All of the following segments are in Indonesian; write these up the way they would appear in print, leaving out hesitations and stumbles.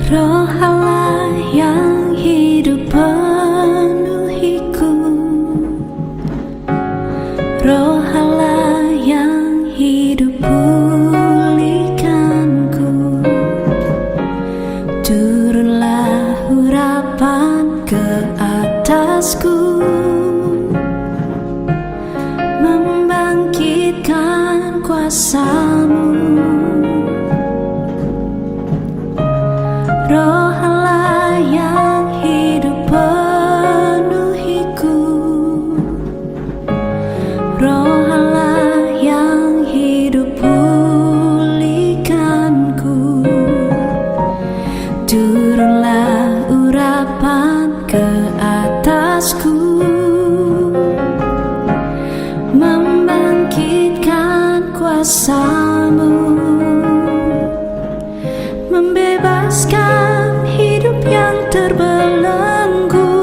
Roh Allah yang hidup penuhiku, Roh Allah yang hidup pulihkanku. Turunlah urapan ke atasku, membangkitkan kuasa-Mu. Roh Allah yang hidup penuhiku, Roh Allah yang hidup pulihkanku. Turunlah urapan ke atasku, membangkitkan kuasa-Mu, membebaskan hidup yang terbelenggu,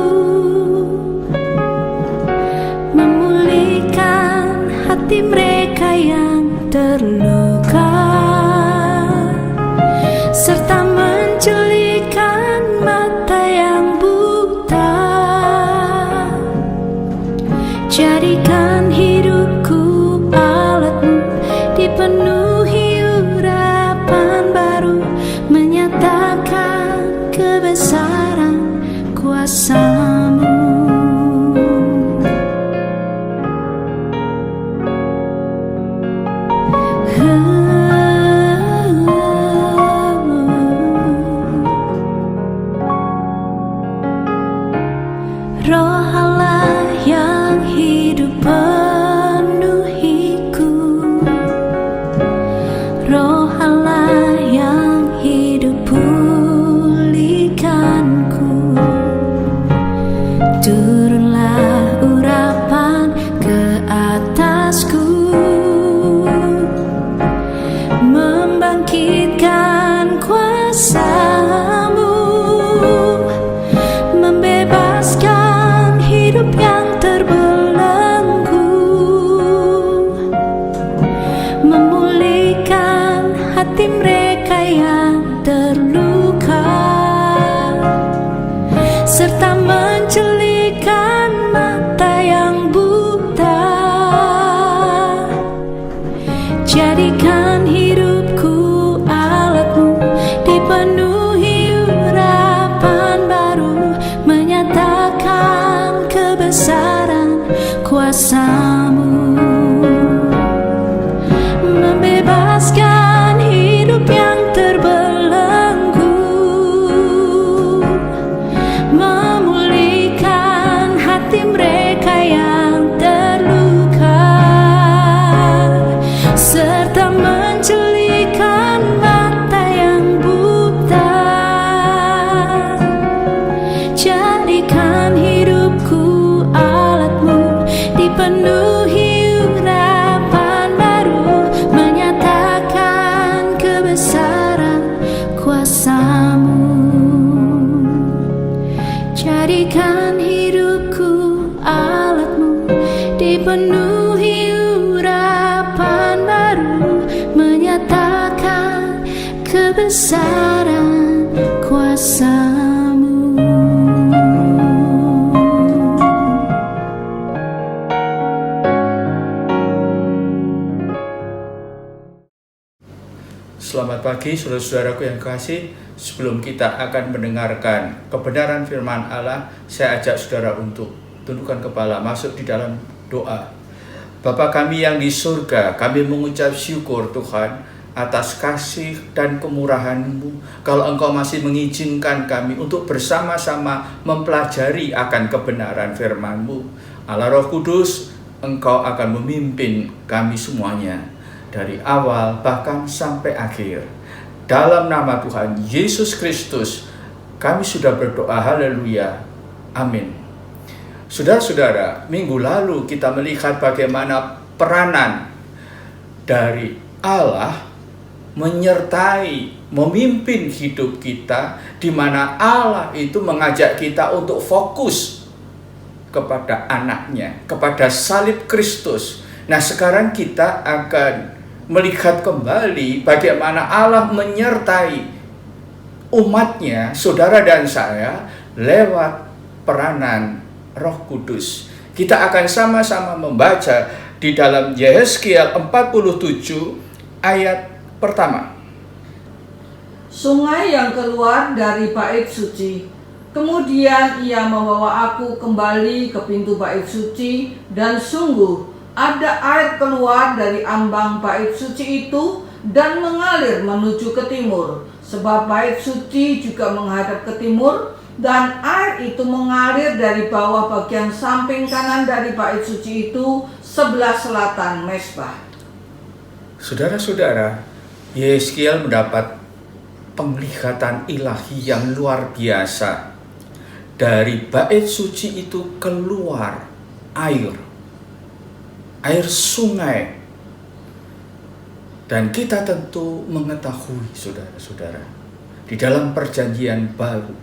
memulihkan hati mereka yang terluka, serta menjelikan mata yang buta. Jadikan hidupku alat-Mu, dipenuhi urapan baru, menyatakan kebesaran kuasa-Mu. Roh Allah yang hidup penuhiku, Roh Allah yang hidup pulihkanku. Turunlah urapan ke atasku, membangkitkan kuasa-Mu, membebaskan hidup yang terbelenggu, memulihkan hati mereka yang terluka, serta menjelikan mata yang buta. Jadikan hidupku alat-Mu, dipenuhi urapan baru, menyatakan kebesaran kuasa-Mu, membebaskan hidup yang terbelenggu, memulihkan hati mereka yang terluka, serta menjelikan mata yang buta. Jadikan hidupku alat-Mu, dipenuhi urapan baru, menyatakan kebesaran kuasa-Mu. Jadikan hidupku alat-Mu, dipenuhi urapan baru, menyatakan kebesaran kuasa-Mu. Selamat pagi saudara-saudaraku yang kasih. Sebelum kita akan mendengarkan kebenaran firman Allah, saya ajak saudara untuk tundukkan kepala, masuk di dalam doa. Bapa kami yang di surga, kami mengucap syukur Tuhan atas kasih dan kemurahan-Mu. Kalau Engkau masih mengizinkan kami untuk bersama-sama mempelajari akan kebenaran firman-Mu, Allah Roh Kudus, Engkau akan memimpin kami semuanya dari awal bahkan sampai akhir. Dalam nama Tuhan Yesus Kristus, kami sudah berdoa, haleluya, amin. Saudara-saudara, minggu lalu kita melihat bagaimana peranan dari Allah menyertai, memimpin hidup kita, di mana Allah itu mengajak kita untuk fokus kepada anaknya, kepada salib Kristus. Nah, sekarang kita akan melihat kembali bagaimana Allah menyertai umatnya, saudara dan saya, lewat peranan Roh Kudus. Kita akan sama-sama membaca di dalam Yehezkiel 47 ayat pertama. Sungai yang keluar dari bait suci. Kemudian ia membawa aku kembali ke pintu bait suci, dan sungguh ada air keluar dari ambang bait suci itu dan mengalir menuju ke timur, sebab bait suci juga menghadap ke timur, dan air itu mengalir dari bawah bagian samping kanan dari bait suci itu sebelah selatan mezbah. Saudara-saudara, Yehezkiel mendapat penglihatan ilahi yang luar biasa. Dari bait suci itu keluar air sungai. Dan kita tentu mengetahui, saudara-saudara, di dalam perjanjian baru,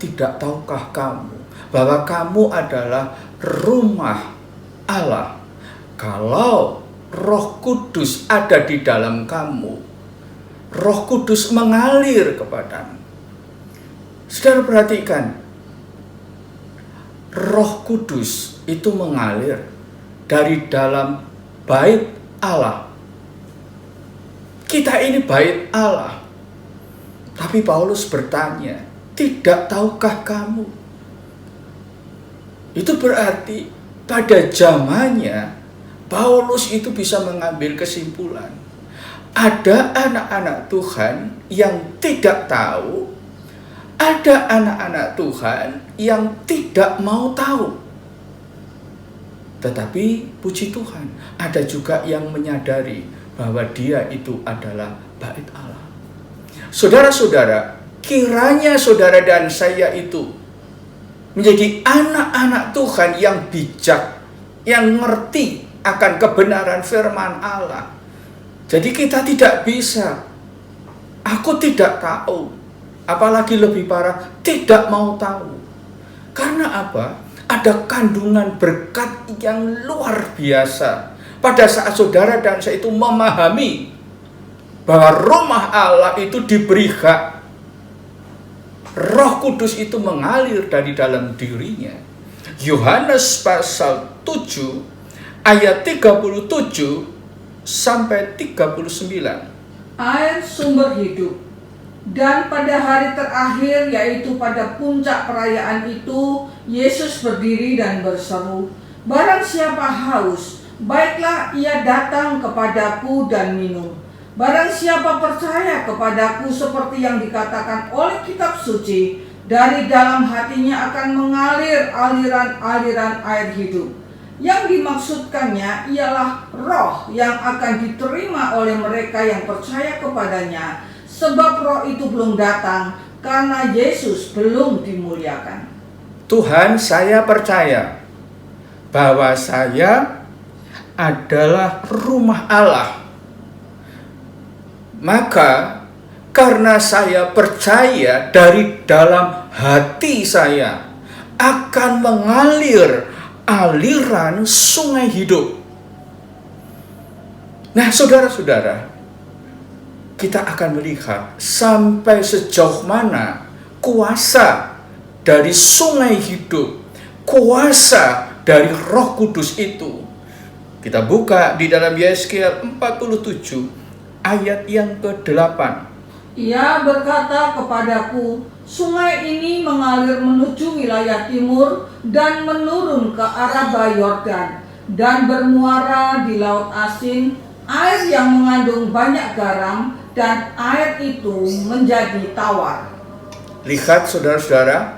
tidak tahukah kamu bahwa kamu adalah rumah Allah? Kalau Roh Kudus ada di dalam kamu, Roh Kudus mengalir kepadamu. Saudara perhatikan, Roh Kudus itu mengalir dari dalam bait Allah. Kita ini bait Allah. Tapi Paulus bertanya, tidak tahukah kamu? Itu berarti pada zamannya Paulus itu bisa mengambil kesimpulan. Ada anak-anak Tuhan yang tidak tahu, ada anak-anak Tuhan yang tidak mau tahu. Tetapi puji Tuhan, ada juga yang menyadari bahwa dia itu adalah bait Allah. Saudara-saudara, kiranya saudara dan saya itu menjadi anak-anak Tuhan yang bijak, yang ngerti akan kebenaran firman Allah. Jadi kita tidak bisa, aku tidak tahu, apalagi lebih parah, tidak mau tahu. Karena apa? Ada kandungan berkat yang luar biasa pada saat saudara dan saya itu memahami bahwa rumah Allah itu diberi hak. Roh Kudus itu mengalir dari dalam dirinya. Yohanes pasal 7 ayat 37 sampai 39. Air sumber hidup. Dan pada hari terakhir, yaitu pada puncak perayaan itu, Yesus berdiri dan berseru, "Barang siapa haus, baiklah ia datang kepadaku dan minum. Barang siapa percaya kepadaku seperti yang dikatakan oleh kitab suci, dari dalam hatinya akan mengalir aliran-aliran air hidup." Yang dimaksudkannya ialah roh yang akan diterima oleh mereka yang percaya kepadanya, sebab roh itu belum datang karena Yesus belum dimuliakan. Tuhan, saya percaya bahwa saya adalah rumah Allah. Maka karena saya percaya, dari dalam hati saya akan mengalir aliran sungai hidup. Nah, saudara-saudara, kita akan melihat sampai sejauh mana kuasa dari sungai hidup, kuasa dari Roh Kudus itu. Kita buka di dalam Yehezkiel 47 ayat yang ke-8. Ia berkata kepadaku, "Sungai ini mengalir menuju wilayah timur dan menurun ke Araba Yordan dan bermuara di Laut Asin, air yang mengandung banyak garam, dan air itu menjadi tawar." Lihat saudara-saudara,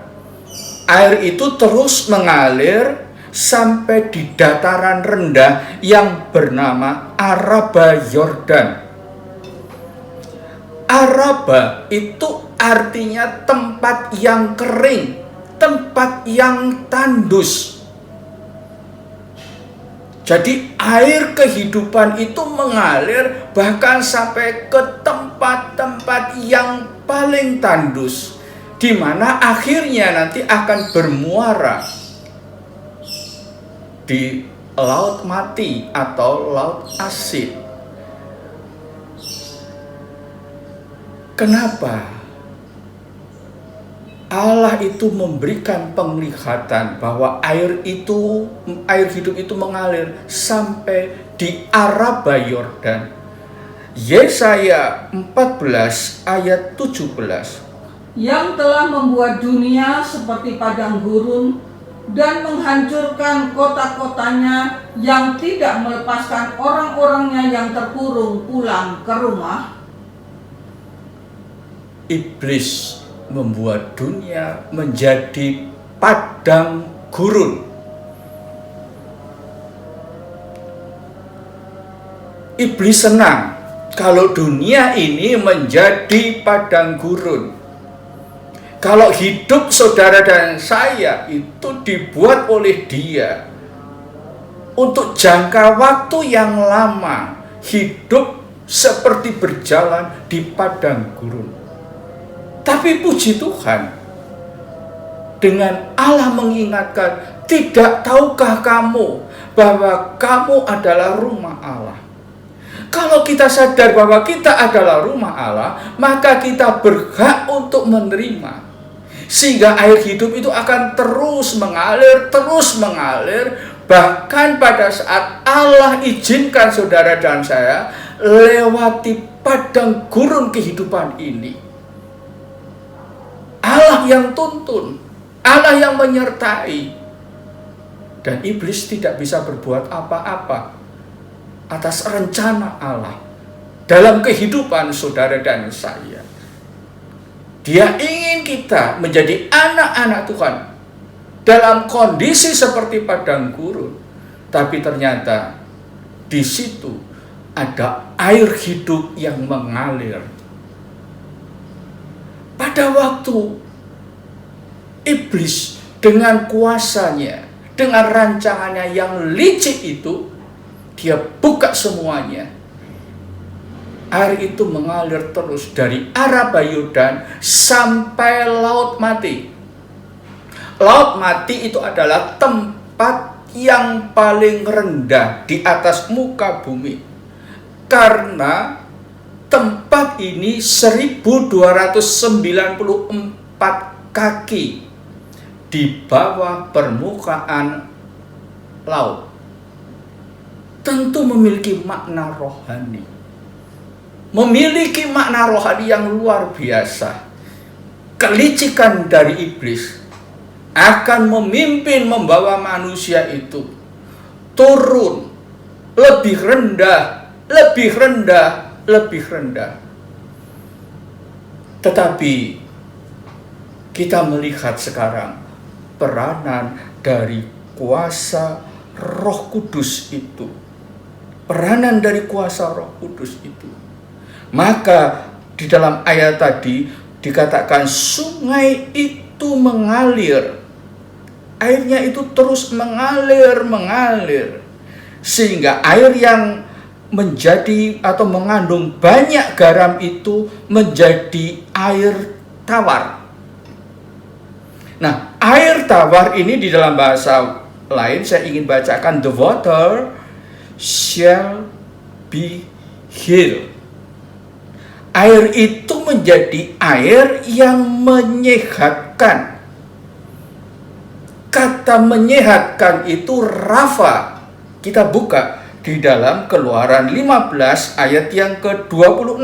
air itu terus mengalir sampai di dataran rendah yang bernama Araba Yordan. Araba itu artinya tempat yang kering, tempat yang tandus. Jadi air kehidupan itu mengalir bahkan sampai ke tempat-tempat yang paling tandus, di mana akhirnya nanti akan bermuara di Laut Mati atau Laut Asin. Kenapa Allah itu memberikan penglihatan bahwa air hidup itu mengalir sampai di Araba Yordan. Yesaya 14 ayat 17. Yang telah membuat dunia seperti padang gurun dan menghancurkan kota-kotanya, yang tidak melepaskan orang-orangnya yang terkurung pulang ke rumah. Iblis membuat dunia menjadi padang gurun. Iblis senang kalau dunia ini menjadi padang gurun. Kalau hidup saudara dan saya itu dibuat oleh dia untuk jangka waktu yang lama, hidup seperti berjalan di padang gurun. Tapi puji Tuhan, dengan Allah mengingatkan, tidak tahukah kamu bahwa kamu adalah rumah Allah? Kalau kita sadar bahwa kita adalah rumah Allah, maka kita berhak untuk menerima. Sehingga air hidup itu akan terus mengalir, bahkan pada saat Allah izinkan saudara dan saya lewati padang gurun kehidupan ini. Allah yang tuntun, Allah yang menyertai, dan iblis tidak bisa berbuat apa-apa atas rencana Allah dalam kehidupan saudara dan saya. Dia ingin kita menjadi anak-anak Tuhan dalam kondisi seperti padang gurun, tapi ternyata di situ ada air hidup yang mengalir. Pada waktu iblis dengan kuasanya, dengan rancangannya yang licik itu, dia buka semuanya. Air itu mengalir terus dari Araba Yordan sampai Laut Mati. Laut Mati itu adalah tempat yang paling rendah di atas muka bumi. Karena tempat ini 1294 kaki di bawah permukaan laut. Tentu memiliki makna rohani. Memiliki makna rohani yang luar biasa. Kelicikan dari iblis akan memimpin membawa manusia itu turun lebih rendah, lebih rendah, lebih rendah. Tetapi kita melihat sekarang peranan dari kuasa Roh Kudus itu. Peranan dari kuasa Roh Kudus itu. Maka di dalam ayat tadi dikatakan sungai itu mengalir. Airnya itu terus mengalir. Sehingga air yang menjadi atau mengandung banyak garam itu menjadi air tawar. Nah, air tawar ini di dalam bahasa lain saya ingin bacakan, the water shall be healed. Air itu menjadi air yang menyehatkan. Kata menyehatkan itu Rafa. Kita buka di dalam Keluaran 15 ayat yang ke-26.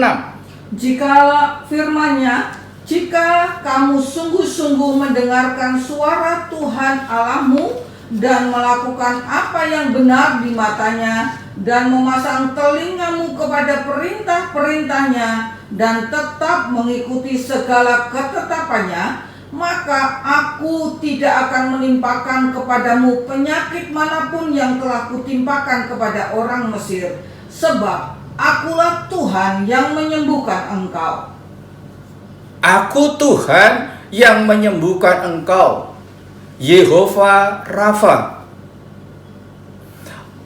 Jikalau firman-Nya, jika kamu sungguh-sungguh mendengarkan suara Tuhan Allahmu dan melakukan apa yang benar di matanya dan memasang telingamu kepada perintah-perintahnya dan tetap mengikuti segala ketetapannya, maka aku tidak akan menimpakan kepadamu penyakit manapun yang telah kutimpakan kepada orang Mesir, sebab akulah Tuhan yang menyembuhkan engkau. Aku Tuhan yang menyembuhkan engkau, Yehova Rafa.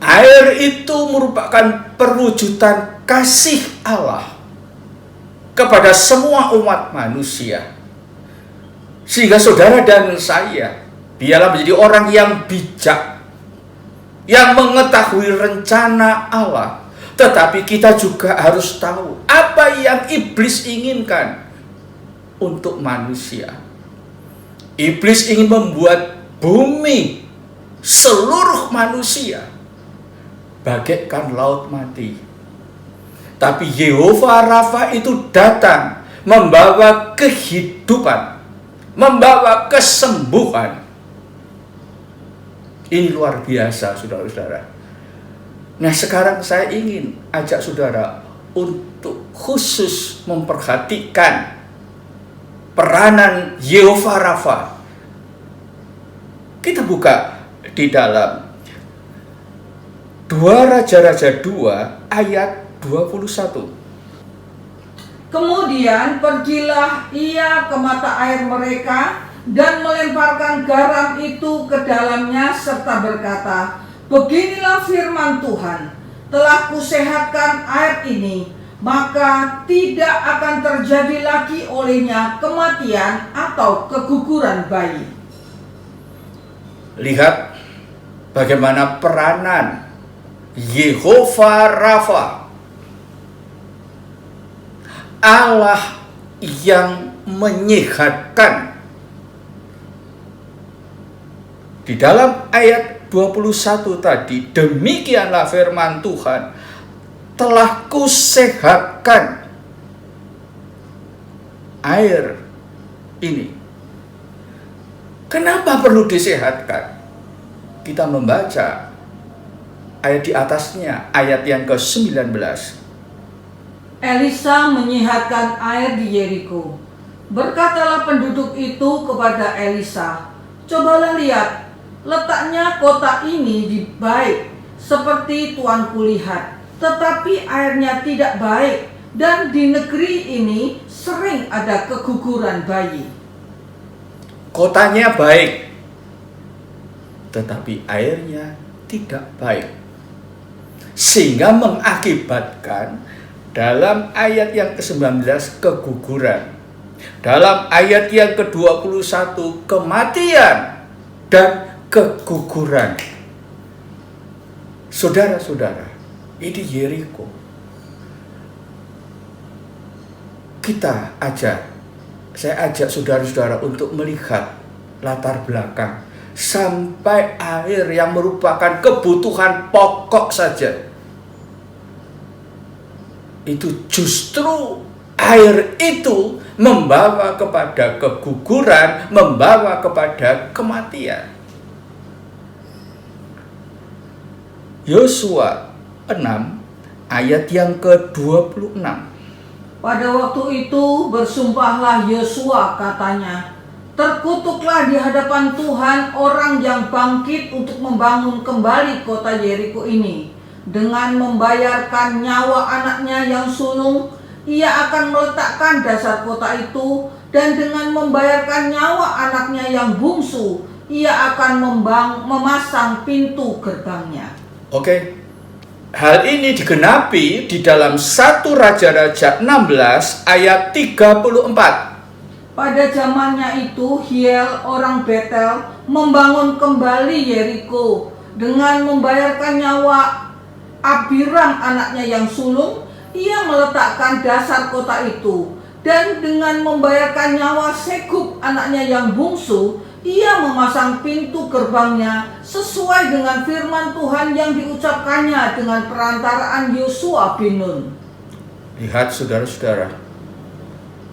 Air itu merupakan perwujudan kasih Allah kepada semua umat manusia. Sehingga saudara dan saya biarlah menjadi orang yang bijak, yang mengetahui rencana Allah. Tetapi kita juga harus tahu apa yang iblis inginkan untuk manusia. Iblis ingin membuat bumi, seluruh manusia bagaikan laut mati. Tapi Yehova Rafa itu datang membawa kehidupan, membawa kesembuhan. Ini luar biasa, saudara-saudara. Nah, sekarang saya ingin ajak saudara untuk khusus memperhatikan peranan Yehova Rafa. Kita buka di dalam 2 Raja-Raja 2 ayat 21. Kemudian pergilah ia ke mata air mereka dan melemparkan garam itu ke dalamnya serta berkata, beginilah firman Tuhan, telah kusehatkan air ini, maka tidak akan terjadi lagi olehnya kematian atau keguguran bayi. Lihat bagaimana peranan Yehova Rafa, Allah yang menyehatkan. Di dalam ayat 21 tadi, demikianlah firman Tuhan, telah kusehatkan air ini. Kenapa perlu disehatkan? Kita membaca ayat di atasnya, ayat yang ke-19. Elisa menyehatkan air di Yeriko. Berkatalah penduduk itu kepada Elisa, cobalah lihat, letaknya kota ini baik, seperti tuanku lihat, tetapi airnya tidak baik, dan di negeri ini sering ada keguguran bayi. Kotanya baik, tetapi airnya tidak baik. Sehingga mengakibatkan dalam ayat yang ke-19 keguguran. Dalam ayat yang ke-21 kematian dan keguguran. Saudara-saudara, ini Yeriko. Saya ajak saudara-saudara untuk melihat latar belakang sampai air yang merupakan kebutuhan pokok saja. Itu justru air itu membawa kepada keguguran, membawa kepada kematian. Yosua 6 ayat yang ke-26. Pada waktu itu bersumpahlah Yosua, katanya, terkutuklah di hadapan Tuhan orang yang bangkit untuk membangun kembali kota Yeriko ini. Dengan membayarkan nyawa anaknya yang sulung, ia akan meletakkan dasar kota itu, dan dengan membayarkan nyawa anaknya yang bungsu, ia akan memasang pintu gerbangnya. Oke. Hal ini digenapi di dalam 1 Raja-Raja 16 ayat 34. Pada zamannya itu Hiel orang Betel membangun kembali Yeriko dengan membayarkan nyawa Abiram anaknya yang sulung. Ia meletakkan dasar kota itu, dan dengan membayarkan nyawa Segub anaknya yang bungsu, ia memasang pintu gerbangnya sesuai dengan firman Tuhan yang diucapkannya dengan perantaraan Yosua bin Nun. Lihat saudara-saudara.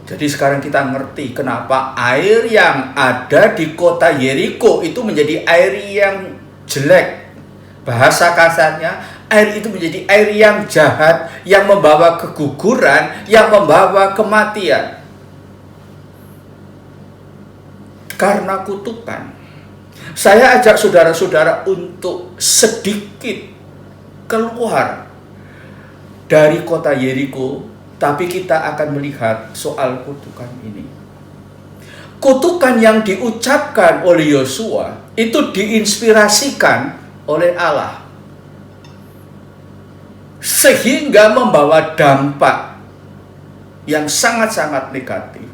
Jadi sekarang kita ngerti kenapa air yang ada di kota Yeriko itu menjadi air yang jelek. Bahasa kasarnya, air itu menjadi air yang jahat, yang membawa keguguran, yang membawa kematian. Karena kutukan. Saya ajak saudara-saudara untuk sedikit keluar dari kota Yeriko, tapi kita akan melihat soal kutukan ini. Kutukan yang diucapkan oleh Yosua itu diinspirasikan oleh Allah, sehingga membawa dampak yang sangat-sangat negatif.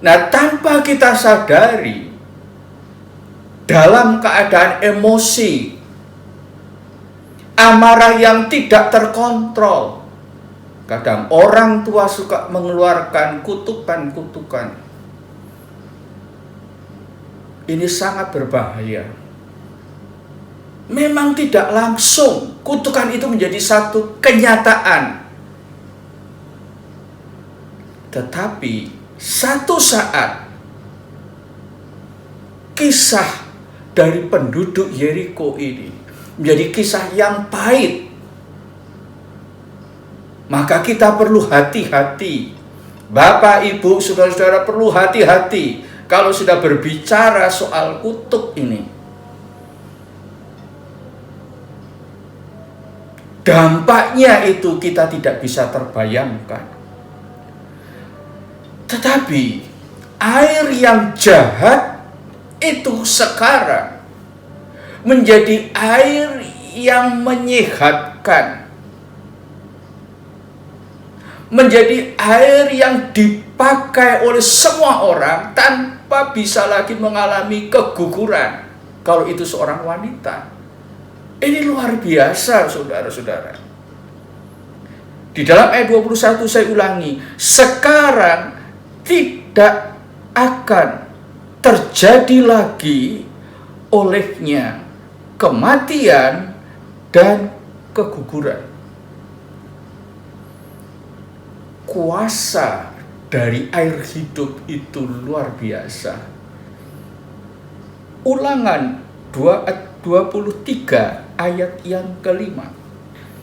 Nah, tanpa kita sadari, dalam keadaan emosi, amarah yang tidak terkontrol, kadang orang tua suka mengeluarkan kutukan-kutukan. ini sangat berbahaya. Memang tidak langsung kutukan itu menjadi satu kenyataan. Tetapi satu saat kisah dari penduduk Yeriko ini menjadi kisah yang pahit. Maka kita perlu hati-hati. Bapak, Ibu, saudara-saudara perlu hati-hati kalau sudah berbicara soal kutuk ini. Dampaknya itu kita tidak bisa terbayangkan. Tetapi air yang jahat itu sekarang menjadi air yang menyehatkan. Menjadi air yang dipakai oleh semua orang tanpa bisa lagi mengalami keguguran kalau itu seorang wanita. Ini luar biasa, saudara-saudara. Di dalam ayat 21 saya ulangi, sekarang tidak akan terjadi lagi olehnya kematian dan keguguran. Kuasa dari air hidup itu luar biasa. Ulangan 23 ayat yang kelima.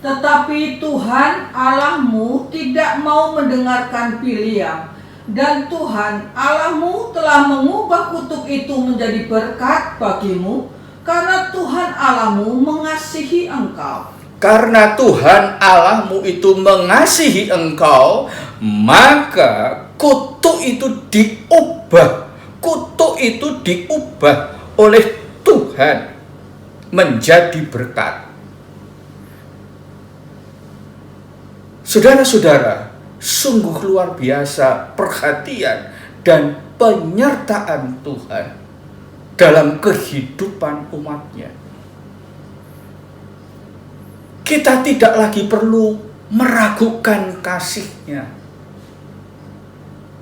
Tetapi Tuhan Allahmu tidak mau mendengarkan Biliam, dan Tuhan Allahmu telah mengubah kutuk itu menjadi berkat bagimu, karena Tuhan Allahmu mengasihi engkau. Karena Tuhan Allahmu itu mengasihi engkau, maka kutuk itu diubah. Kutuk itu diubah oleh Tuhan menjadi berkat. Saudara-saudara, sungguh luar biasa perhatian dan penyertaan Tuhan dalam kehidupan umatnya. Kita tidak lagi perlu meragukan kasih-Nya.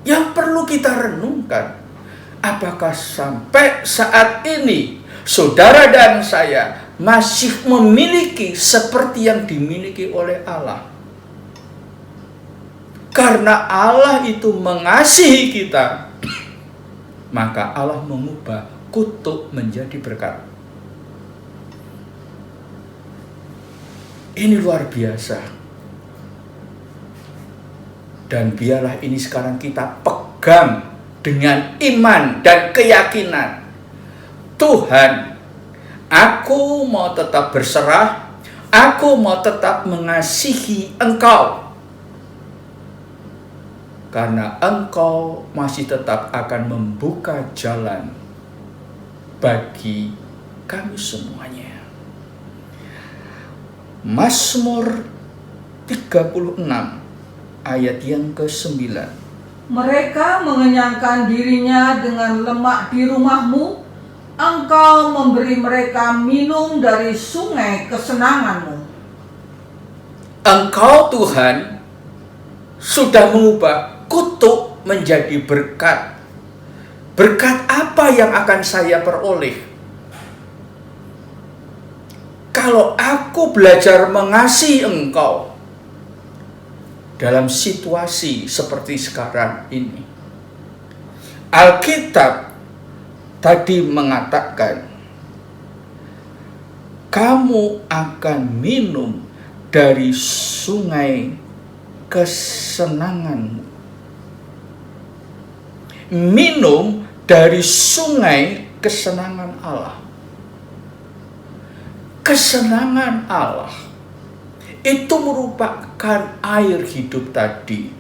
Yang perlu kita renungkan, apakah sampai saat ini saudara dan saya masih memiliki seperti yang dimiliki oleh Allah? Karena Allah itu mengasihi kita, maka Allah mengubah kutuk menjadi berkat. Ini luar biasa. Dan biarlah ini sekarang kita pegang dengan iman dan keyakinan. Tuhan, aku mau tetap berserah, aku mau tetap mengasihi Engkau. Karena Engkau masih tetap akan membuka jalan bagi kami semuanya. Mazmur 36 ayat yang ke-9. Mereka mengenyangkan dirinya dengan lemak di rumahmu, Engkau memberi mereka minum dari sungai kesenanganmu. Engkau Tuhan sudah mengubah kutuk menjadi berkat. Berkat apa yang akan saya peroleh? Kalau aku belajar mengasihi Engkau dalam situasi seperti sekarang ini. Alkitab tadi mengatakan, kamu akan minum dari sungai kesenanganmu. Minum dari sungai kesenangan Allah. Kesenangan Allah itu merupakan air hidup tadi,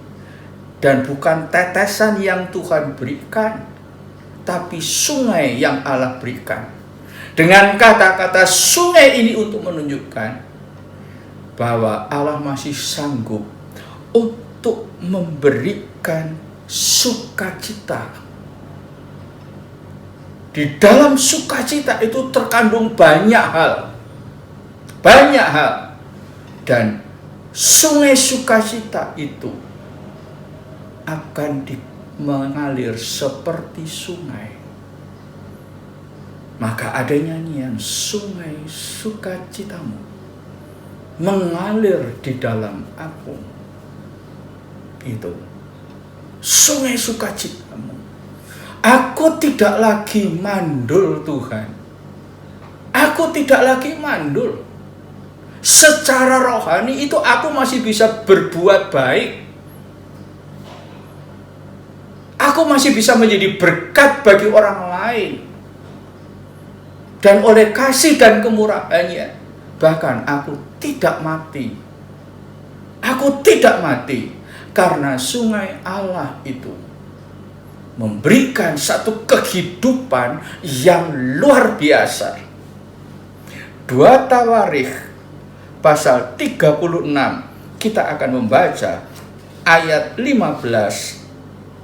dan bukan tetesan yang Tuhan berikan, tapi sungai yang Allah berikan. Dengan kata-kata sungai ini untuk menunjukkan bahwa Allah masih sanggup untuk memberikan sukacita. Di dalam sukacita itu terkandung banyak hal. Banyak hal. Dan sungai sukacita itu akan mengalir seperti sungai. Maka ada nyanyian, sungai sukacitamu mengalir di dalam aku. Itu sungai sukacitamu. Aku tidak lagi mandul, Tuhan. Aku tidak lagi mandul. Secara rohani itu aku masih bisa berbuat baik. Aku masih bisa menjadi berkat bagi orang lain. Dan oleh kasih dan kemurahannya, bahkan aku tidak mati. Aku tidak mati karena sungai Allah itu memberikan satu kehidupan yang luar biasa. 2 Tawarikh pasal 36 kita akan membaca ayat 15-16.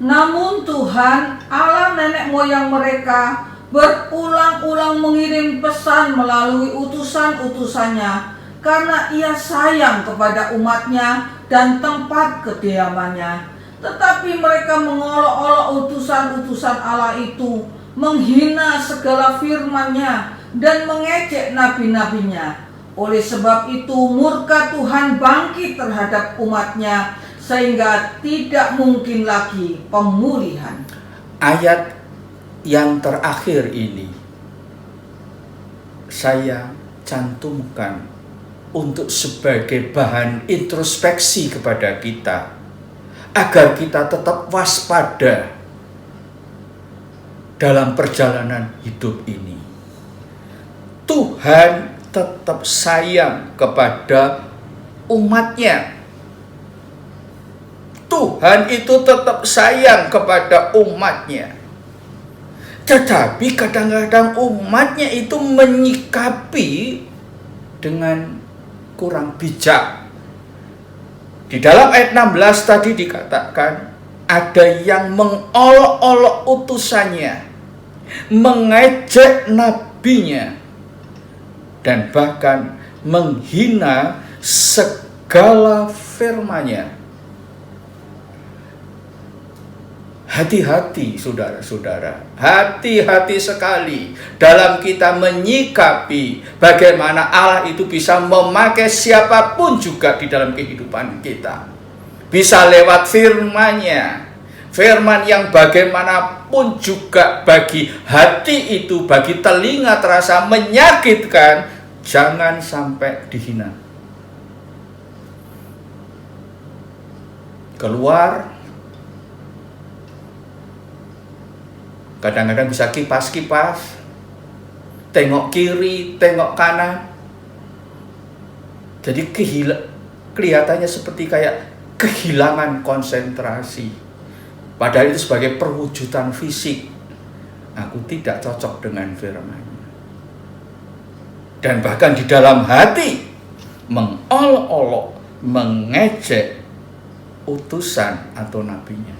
Namun Tuhan Allah nenek moyang mereka berulang-ulang mengirim pesan melalui utusan-utusannya karena ia sayang kepada umatnya dan tempat kediamannya. Tetapi mereka mengolok-olok utusan-utusan Allah itu, menghina segala firman-Nya dan mengejek nabi-nabinya. Oleh sebab itu murka Tuhan bangkit terhadap umatnya sehingga tidak mungkin lagi pemulihan. Ayat yang terakhir ini saya cantumkan untuk sebagai bahan introspeksi kepada kita, agar kita tetap waspada dalam perjalanan hidup ini. Tuhan tetap sayang kepada umatnya. Tuhan itu tetap sayang kepada umatnya. Tetapi kadang-kadang umatnya itu menyikapi dengan kurang bijak. Di dalam ayat 16 tadi dikatakan, ada yang mengolok-olok utusannya, mengejek nabinya, dan bahkan menghina segala firman-Nya. Hati-hati saudara-saudara, hati-hati sekali dalam kita menyikapi bagaimana Allah itu bisa memakai siapapun juga di dalam kehidupan kita. Bisa lewat firman-Nya, firman yang bagaimanapun juga bagi hati itu, bagi telinga terasa menyakitkan, jangan sampai dihina. Keluar, kadang-kadang bisa kipas-kipas, tengok kiri, tengok kanan. Jadi kelihatannya seperti kayak kehilangan konsentrasi. Padahal itu sebagai perwujudan fisik. Aku tidak cocok dengan firman. Dan bahkan di dalam hati mengolok-olok, mengejek utusan atau nabinya.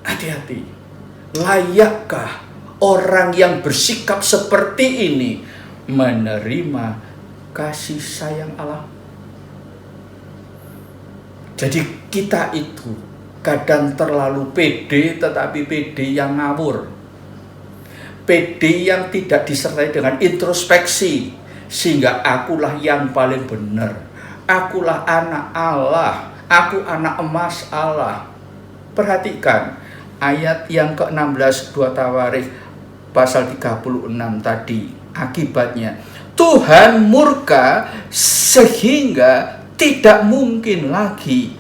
Hati-hati. Layakkah orang yang bersikap seperti ini menerima kasih sayang Allah? Jadi kita itu kadang terlalu pede, tetapi pede yang ngawur. Pede yang tidak disertai dengan introspeksi, sehingga akulah yang paling benar. Akulah anak Allah, aku anak emas Allah. Perhatikan ayat yang ke-16 2 Tawarikh pasal 36 tadi. Akibatnya Tuhan murka sehingga tidak mungkin lagi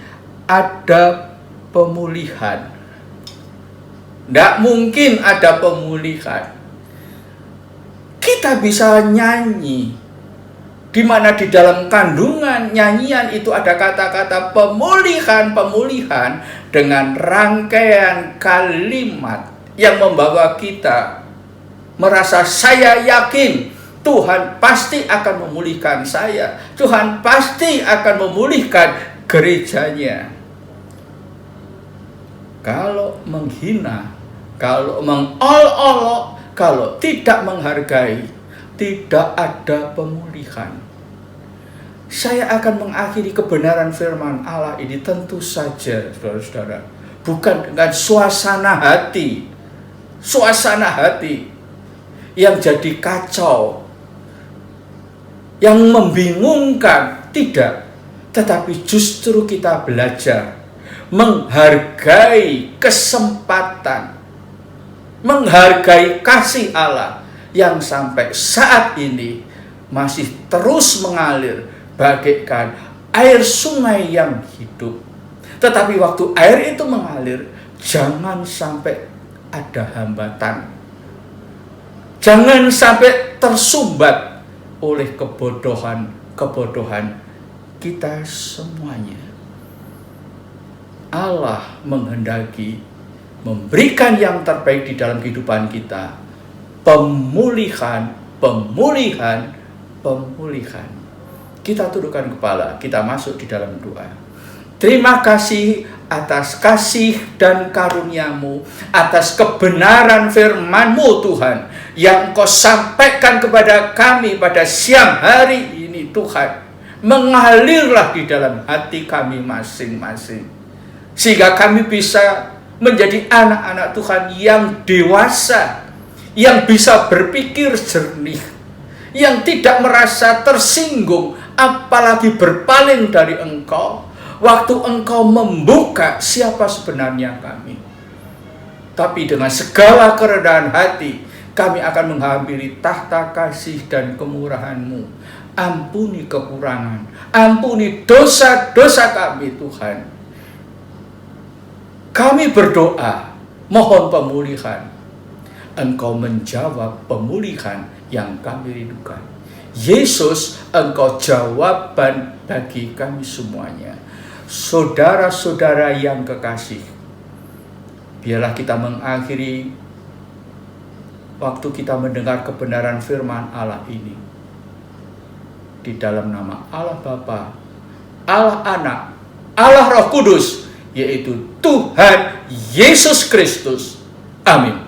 ada pemulihan. Tidak mungkin ada pemulihan. Kita bisa nyanyi, di mana di dalam kandungan nyanyian itu ada kata-kata pemulihan dengan rangkaian kalimat yang membawa kita merasa saya yakin Tuhan pasti akan memulihkan saya. Tuhan pasti akan memulihkan gerejanya. Kalau menghina, kalau mengolok-olok, kalau tidak menghargai, tidak ada pemulihan. Saya akan mengakhiri kebenaran firman Allah ini tentu saja, saudara-saudara, bukan dengan suasana hati suasana hati yang jadi kacau, yang membingungkan, tidak. Tetapi justru kita belajar menghargai kesempatan, menghargai kasih Allah yang sampai saat ini masih terus mengalir bagaikan air sungai yang hidup. Tetapi waktu air itu mengalir, jangan sampai ada hambatan. Jangan sampai tersumbat oleh kebodohan kita semuanya. Allah menghendaki memberikan yang terbaik di dalam kehidupan kita. Pemulihan. Kita tundukkan kepala, kita masuk di dalam doa. Terima kasih atas kasih dan karunia-Mu, atas kebenaran firman-Mu Tuhan, yang Kau sampaikan kepada kami pada siang hari ini Tuhan. Mengalirlah di dalam hati kami masing-masing, sehingga kami bisa menjadi anak-anak Tuhan yang dewasa, yang bisa berpikir jernih, yang tidak merasa tersinggung, apalagi berpaling dari Engkau, waktu Engkau membuka siapa sebenarnya kami. Tapi dengan segala kerendahan hati, kami akan menghampiri tahta kasih dan kemurahan-Mu. Ampuni kekurangan, ampuni dosa-dosa kami Tuhan. Kami berdoa, mohon pemulihan. Engkau menjawab pemulihan yang kami rindukan. Yesus, Engkau jawaban bagi kami semuanya. Saudara-saudara yang kekasih, biarlah kita mengakhiri waktu kita mendengar kebenaran firman Allah ini di dalam nama Allah Bapa, Allah Anak, Allah Roh Kudus, yaitu Tuhan Yesus Kristus. Amin.